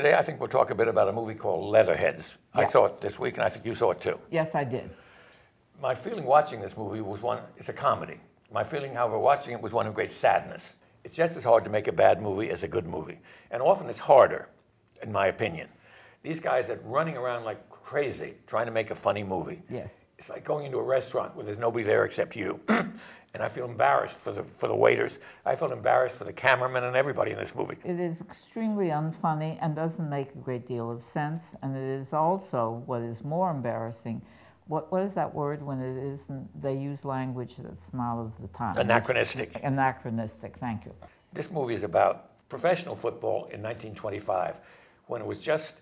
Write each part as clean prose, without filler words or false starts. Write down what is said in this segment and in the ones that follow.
Today I think we'll talk a bit about a movie called Leatherheads. Yeah. I saw it this week, and I think you saw it too. Yes, I did. My feeling watching this movie was it's a comedy. My feeling, however, watching it was one of great sadness. It's just as hard to make a bad movie as a good movie. And often it's harder, in my opinion. These guys are running around like crazy trying to make a funny movie. Yes. It's like going into a restaurant where there's nobody there except you. And I feel embarrassed for the waiters. I felt embarrassed for the cameraman and everybody in this movie. It is extremely unfunny and doesn't make a great deal of sense. And it is also, what is more embarrassing, what is that word when it isn't, they use language that's not of the time? Anachronistic. Anachronistic, thank you. This movie is about professional football in 1925, when it was just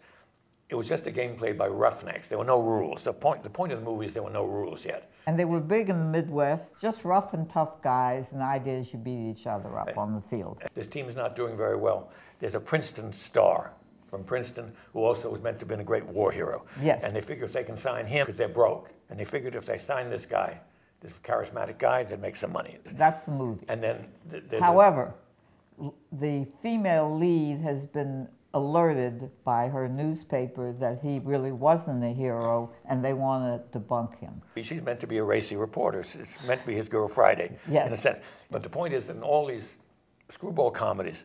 a game played by roughnecks. There were no rules. The point of the movie is there were no rules yet. And they were big in the Midwest, just rough and tough guys, and the idea is you beat each other up on the field. This team is not doing very well. There's a Princeton star from Princeton who also was meant to have been a great war hero. Yes. And they figure if they can sign him, because they're broke, and they figured if they sign this guy, this charismatic guy, they'd make some money. That's the movie. And then however, the female lead has been alerted by her newspaper that he really wasn't a hero, and they want to debunk him. She's meant to be a racy reporter. It's meant to be his Girl Friday, yes, in a sense. But the point is that in all these screwball comedies,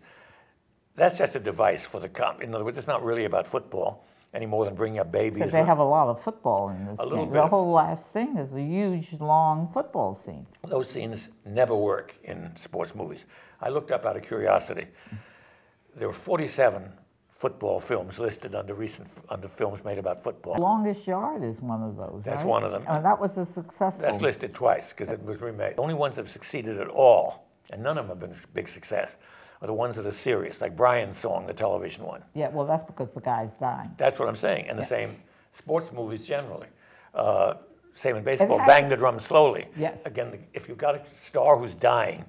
that's just a device for the comedy. In other words, it's not really about football any more than bringing up babies. Because they have a lot of football in this game. The whole last thing is a huge, long football scene. Those scenes never work in sports movies. I looked up out of curiosity. There were 47 football films listed under films made about football. Longest Yard is one of those. That's right? one of them. And that was a successful. That's listed twice because it was remade. The only ones that have succeeded at all, and none of them have been a big success, are the ones that are serious, like Brian's Song, the television one. Yeah, well, that's because the guy's dying. That's what I'm saying. And the same sports movies generally. Same in baseball, Bang the Drum Slowly. Yes. Again, if you've got a star who's dying,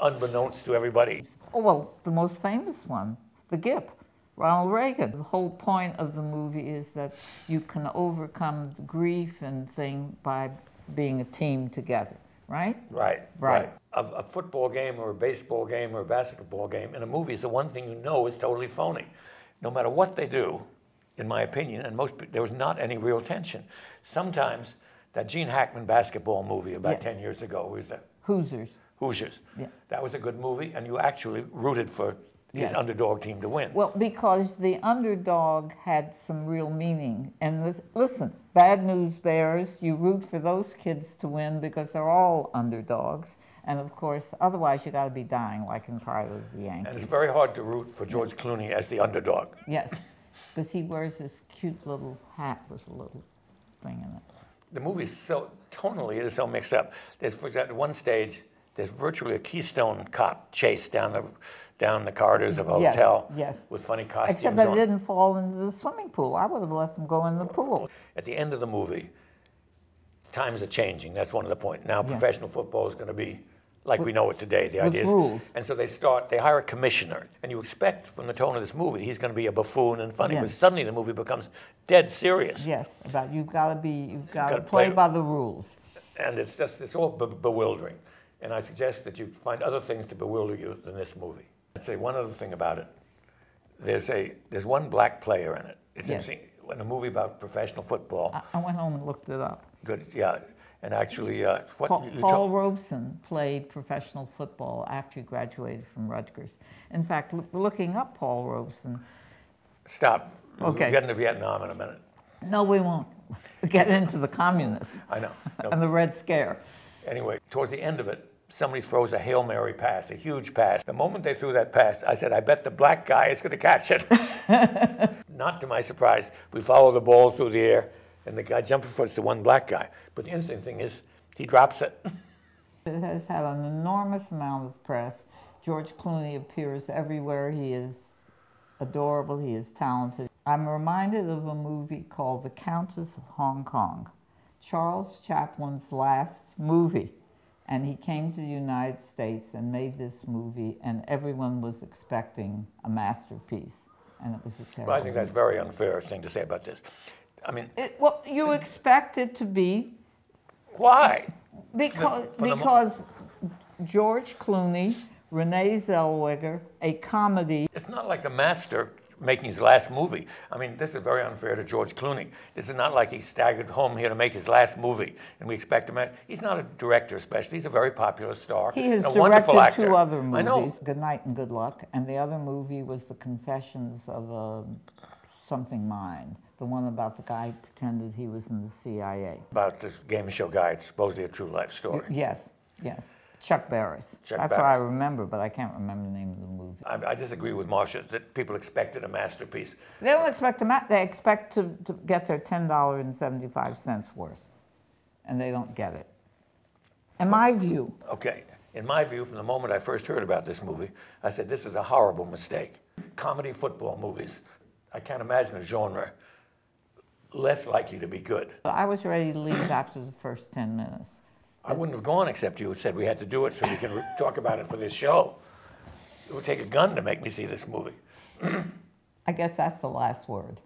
unbeknownst to everybody. Oh, well, the most famous one, The Gip, Ronald Reagan. The whole point of the movie is that you can overcome the grief and thing by being a team together, right? Right. A football game or a baseball game or a basketball game in a movie is the one thing you know is totally phony. No matter what they do, in my opinion, and there was not any real tension. Sometimes that Gene Hackman basketball movie about 10 years ago, was that? Hoosiers. Yeah. That was a good movie, and you actually rooted for his underdog team to win. Well, because the underdog had some real meaning. And listen, Bad News Bears, you root for those kids to win because they're all underdogs. And of course, otherwise you got to be dying, like in Pride of the Yankees. And it's very hard to root for George Clooney as the underdog. Yes, because he wears this cute little hat with a little thing in it. The movie's so, tonally, it is so mixed up. There's, for example, at one stage, there's virtually a Keystone Cop chase down the corridors of a hotel with funny costumes Except that it didn't fall into the swimming pool. I would have let them go in the pool. At the end of the movie, times are changing. That's one of the points. Now professional football is going to be like we know it today. The idea is, rules. And so they hire a commissioner, and you expect from the tone of this movie he's going to be a buffoon and funny, but suddenly the movie becomes dead serious. Yes, about you've got to play by the rules. And it's all bewildering. And I suggest that you find other things to bewilder you than this movie. I'd say one other thing about it. There's one black player in it. It's interesting. In a movie about professional football. I went home and looked it up. Good, yeah. And actually, Paul Robeson played professional football after he graduated from Rutgers. In fact, looking up Paul Robeson. Stop. Okay. We'll get into Vietnam in a minute. No, we won't. We'll get into the communists. I know. No. And the Red Scare. Anyway, towards the end of it, somebody throws a Hail Mary pass, a huge pass. The moment they threw that pass, I said, I bet the black guy is going to catch it. Not to my surprise, we follow the ball through the air, and the guy jumping for it's the one black guy. But the interesting thing is, he drops it. It has had an enormous amount of press. George Clooney appears everywhere. He is adorable. He is talented. I'm reminded of a movie called The Countess of Hong Kong, Charles Chaplin's last movie. And he came to the United States and made this movie, and everyone was expecting a masterpiece. And it was a terrible Well, I think that's a very unfair thing to say about this. I mean... well, you expect it to be... Why? Because George Clooney, Renee Zellweger, a comedy... It's not like the master making his last movie. I mean, this is very unfair to George Clooney. This is not like he staggered home here to make his last movie, and we expect him. He's not a director, especially. He's a very popular star. He has and a wonderful directed actor. 2 other movies, I know. Good Night and Good Luck, and the other movie was The Confessions of a Something Mind, the one about the guy who pretended he was in the CIA. About this game show guy, it's supposedly a true life story. Yes, yes. Chuck Barris. Chuck That's Barris. what I remember, but I can't remember the name of the movie. I disagree with Marcia that people expected a masterpiece. They don't expect they expect to get their $10.75 worth, and they don't get it. In my view. Okay, in my view, from the moment I first heard about this movie, I said, this is a horrible mistake. Comedy football movies, I can't imagine a genre less likely to be good. I was ready to leave after the first 10 minutes. I wouldn't have gone except you said we had to do it so we can talk about it for this show. It would take a gun to make me see this movie. I guess that's the last word.